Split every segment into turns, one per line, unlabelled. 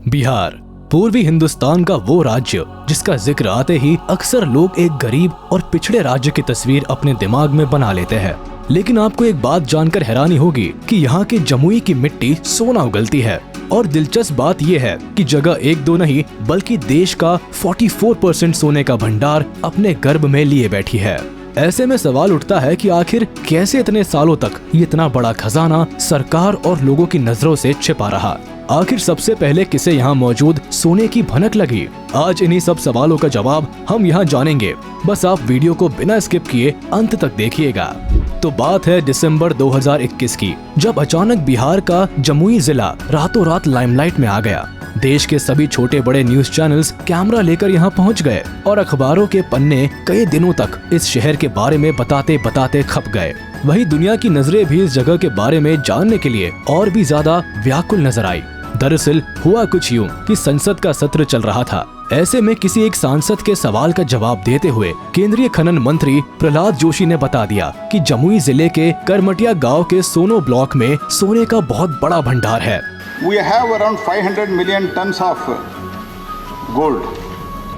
बिहार पूर्वी हिंदुस्तान का वो राज्य जिसका जिक्र आते ही अक्सर लोग एक गरीब और पिछड़े राज्य की तस्वीर अपने दिमाग में बना लेते हैं। लेकिन आपको एक बात जानकर हैरानी होगी कि यहाँ के जमुई की मिट्टी सोना उगलती है। और दिलचस्प बात यह है कि जगह एक दो नहीं बल्कि देश का 44% सोने का भंडार अपने गर्भ में लिए बैठी है। ऐसे में सवाल उठता है कि आखिर कैसे इतने सालों तक ये इतना बड़ा खजाना सरकार और लोगों की नजरों से छिपा रहा। आखिर सबसे पहले किसे यहाँ मौजूद सोने की भनक लगी? आज इन्हीं सब सवालों का जवाब हम यहाँ जानेंगे। बस आप वीडियो को बिना स्किप किए अंत तक देखिएगा। तो बात है दिसंबर 2021 की, जब अचानक बिहार का जमुई जिला रातों रात लाइमलाइट में आ गया। देश के सभी छोटे बड़े न्यूज चैनल्स कैमरा लेकर यहाँ पहुँच गए और अखबारों के पन्ने कई दिनों तक इस शहर के बारे में बताते बताते खप गए। वही दुनिया की नजरें भी इस जगह के बारे में जानने के लिए और भी ज्यादा व्याकुल नजर आई। दरअसल हुआ कुछ यूं कि संसद का सत्र चल रहा था। ऐसे में किसी एक सांसद के सवाल का जवाब देते हुए केंद्रीय खनन मंत्री प्रहलाद जोशी ने बता दिया कि जमुई जिले के करमटिया गांव के सोनो ब्लॉक में सोने का बहुत बड़ा भंडार है।
We have around 500 million tons of gold.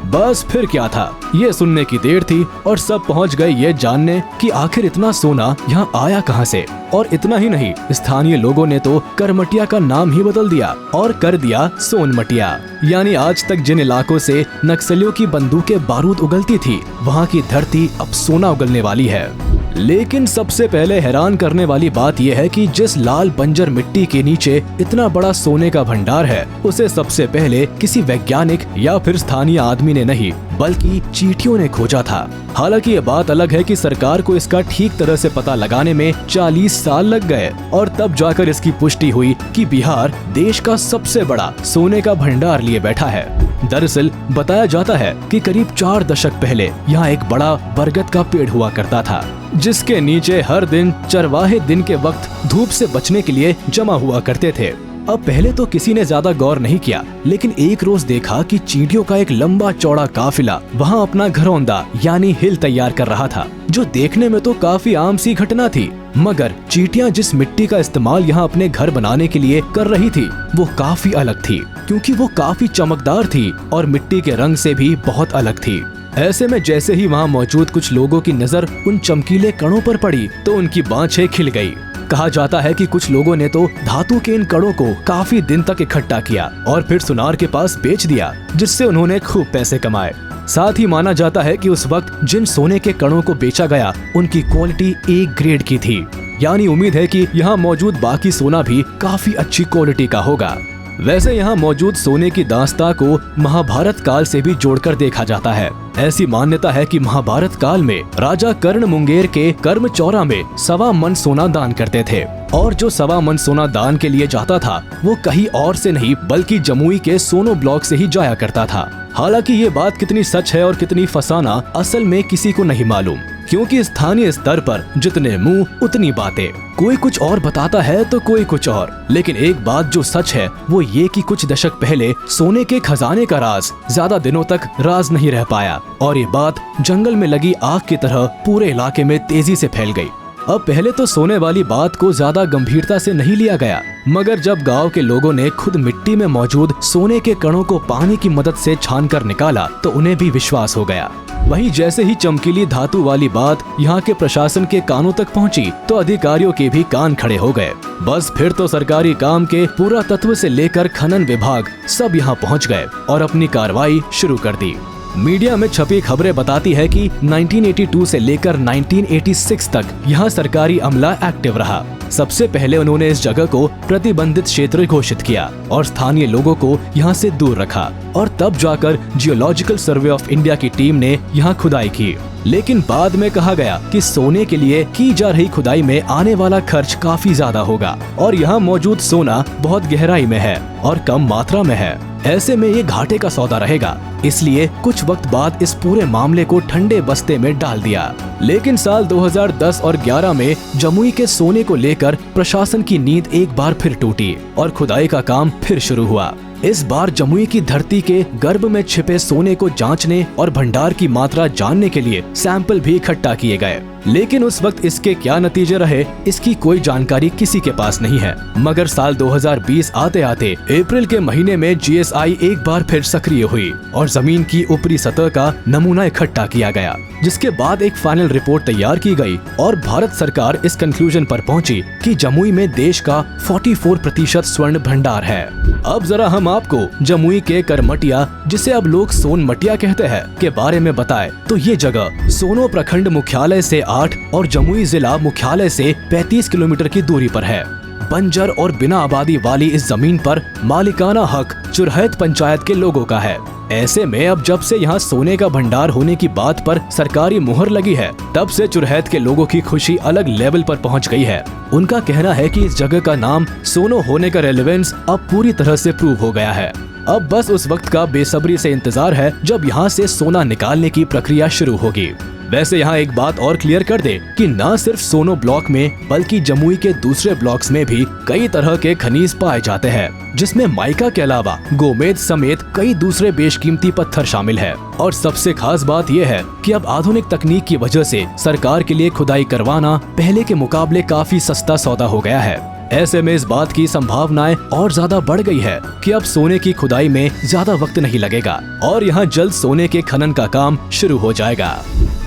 बस फिर क्या था, ये सुनने की देर थी और सब पहुंच गए ये जानने कि आखिर इतना सोना यहाँ आया कहाँ से। और इतना ही नहीं, स्थानीय लोगों ने तो करमटिया का नाम ही बदल दिया और कर दिया सोनमटिया। यानी आज तक जिन इलाकों से नक्सलियों की बंदूकें बारूद उगलती थी, वहाँ की धरती अब सोना उगलने वाली है। लेकिन सबसे पहले हैरान करने वाली बात यह है कि जिस लाल बंजर मिट्टी के नीचे इतना बड़ा सोने का भंडार है, उसे सबसे पहले किसी वैज्ञानिक या फिर स्थानीय आदमी ने नहीं बल्कि चींटियों ने खोजा था। हालांकि ये बात अलग है कि सरकार को इसका ठीक तरह से पता लगाने में 40 साल लग गए और तब जाकर इसकी पुष्टि हुई कि बिहार देश का सबसे बड़ा सोने का भंडार लिए बैठा है। दरअसल बताया जाता है कि करीब 4 दशक पहले यहाँ एक बड़ा बरगद का पेड़ हुआ करता था, जिसके नीचे हर दिन चरवाहे दिन के वक्त धूप से बचने के लिए जमा हुआ करते थे। अब पहले तो किसी ने ज्यादा गौर नहीं किया, लेकिन एक रोज देखा कि चींटियों का एक लंबा चौड़ा काफिला वहाँ अपना घरौंदा यानी हिल तैयार कर रहा था, जो देखने में तो काफी आम सी घटना थी। मगर चींटियां जिस मिट्टी का इस्तेमाल यहाँ अपने घर बनाने के लिए कर रही थी, वो काफी अलग थी, क्योंकि वो काफी चमकदार थी और मिट्टी के रंग से भी बहुत अलग थी। ऐसे में जैसे ही वहाँ मौजूद कुछ लोगों की नजर उन चमकीले कणों पर पड़ी तो उनकी बाँछें खिल गई। कहा जाता है कि कुछ लोगों ने तो धातु के इन कणों को काफी दिन तक इकट्ठा किया और फिर सुनार के पास बेच दिया, जिससे उन्होंने खूब पैसे कमाए। साथ ही माना जाता है कि उस वक्त जिन सोने के कणों को बेचा गया, उनकी क्वालिटी A ग्रेड की थी। यानी उम्मीद है कि यहाँ मौजूद बाकी सोना भी काफी अच्छी क्वालिटी का होगा। वैसे यहाँ मौजूद सोने की दास्तां को महाभारत काल से भी जोड़कर देखा जाता है। ऐसी मान्यता है कि महाभारत काल में राजा कर्ण मुंगेर के कर्मचौरा में 1.25 मन सोना दान करते थे और जो 1.25 मन सोना दान के लिए जाता था वो कहीं और से नहीं बल्कि जमुई के सोनो ब्लॉक से ही जाया करता था। हालांकि ये बात कितनी सच है और कितनी फसाना असल में किसी को नहीं मालूम, क्योंकि स्थानीय स्तर पर जितने मुंह उतनी बातें। कोई कुछ और बताता है तो कोई कुछ और। लेकिन एक बात जो सच है वो ये कि कुछ दशक पहले सोने के खजाने का राज ज्यादा दिनों तक राज नहीं रह पाया और ये बात जंगल में लगी आग की तरह पूरे इलाके में तेजी से फैल गई। अब पहले तो सोने वाली बात को ज्यादा गंभीरता से नहीं लिया गया, मगर जब गांव के लोगों ने खुद मिट्टी में मौजूद सोने के कणों को पानी की मदद से छानकर निकाला तो उन्हें भी विश्वास हो गया। वहीं जैसे ही चमकीली धातु वाली बात यहाँ के प्रशासन के कानों तक पहुँची तो अधिकारियों के भी कान खड़े हो गए। बस फिर तो सरकारी काम के पुरातत्व से लेकर खनन विभाग सब यहाँ पहुँच गए और अपनी कार्रवाई शुरू कर दी। मीडिया में छपी खबरें बताती है कि 1982 से लेकर 1986 तक यहाँ सरकारी अमला एक्टिव रहा। सबसे पहले उन्होंने इस जगह को प्रतिबंधित क्षेत्र घोषित किया और स्थानीय लोगों को यहाँ से दूर रखा और तब जाकर जियोलॉजिकल सर्वे ऑफ इंडिया की टीम ने यहाँ खुदाई की। लेकिन बाद में कहा गया कि सोने के लिए की जा रही खुदाई में आने वाला खर्च काफी ज्यादा होगा और यहाँ मौजूद सोना बहुत गहराई में है और कम मात्रा में है। ऐसे में ये घाटे का सौदा रहेगा इसलिए कुछ वक्त बाद इस पूरे मामले को ठंडे बस्ते में डाल दिया। लेकिन साल 2010 और 11 में जमुई के सोने को लेकर प्रशासन की नींद एक बार फिर टूटी और खुदाई का काम फिर शुरू हुआ। इस बार जमुई की धरती के गर्भ में छिपे सोने को जांचने और भंडार की मात्रा जानने के लिए सैंपल भी इकट्ठा किए गए, लेकिन उस वक्त इसके क्या नतीजे रहे इसकी कोई जानकारी किसी के पास नहीं है। मगर साल 2020 आते आते अप्रैल के महीने में जीएसआई एक बार फिर सक्रिय हुई और जमीन की ऊपरी सतह का नमूना इकट्ठा किया गया, जिसके बाद एक फाइनल रिपोर्ट तैयार की गई और भारत सरकार इस कंक्लूजन पर पहुंची कि जमुई में देश का 44% स्वर्ण भंडार है। अब जरा हम आपको जमुई के करमटिया, जिसे अब लोग सोनमटिया कहते हैं, के बारे में बताएं तो ये जगह सोनो प्रखंड मुख्यालय से 8 और जमुई जिला मुख्यालय से 35 किलोमीटर की दूरी पर है। बंजर और बिना आबादी वाली इस जमीन पर मालिकाना हक चुरहैत पंचायत के लोगों का है। ऐसे में अब जब से यहाँ सोने का भंडार होने की बात पर सरकारी मुहर लगी है, तब से चुरहैत के लोगों की खुशी अलग लेवल पर पहुँच गई है। उनका कहना है कि इस जगह का नाम सोनो होने का रेलेवेंस अब पूरी तरह से प्रूव हो गया है। अब बस उस वक्त का बेसब्री से इंतजार है जब यहाँ से सोना निकालने की प्रक्रिया शुरू होगी। वैसे यहाँ एक बात और क्लियर कर दे कि न सिर्फ सोनो ब्लॉक में बल्कि जमुई के दूसरे ब्लॉक्स में भी कई तरह के खनिज पाए जाते हैं, जिसमें माइका के अलावा गोमेद समेत कई दूसरे बेशकीमती पत्थर शामिल है। और सबसे खास बात यह है कि अब आधुनिक तकनीक की वजह से सरकार के लिए खुदाई करवाना पहले के मुकाबले काफी सस्ता सौदा हो गया है। ऐसे में इस बात की संभावनाएं और ज्यादा बढ़ गई है कि अब सोने की खुदाई में ज्यादा वक्त नहीं लगेगा और यहाँ जल्द सोने के खनन का काम शुरू हो जाएगा।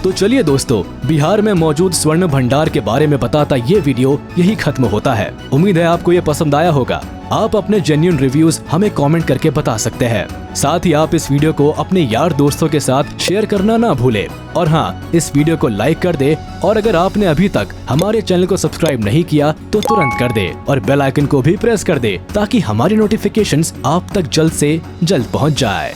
तो चलिए दोस्तों, बिहार में मौजूद स्वर्ण भंडार के बारे में बताता ये वीडियो यही खत्म होता है। उम्मीद है आपको ये पसंद आया होगा। आप अपने जेन्युइन रिव्यूज हमें कमेंट करके बता सकते हैं। साथ ही आप इस वीडियो को अपने यार दोस्तों के साथ शेयर करना ना भूले। और हाँ, इस वीडियो को लाइक कर दे और अगर आपने अभी तक हमारे चैनल को सब्सक्राइब नहीं किया तो तुरंत कर दे और बेल आइकन को भी प्रेस कर दे ताकि हमारी नोटिफिकेशंस आप तक जल्द से जल्द पहुँच जाए।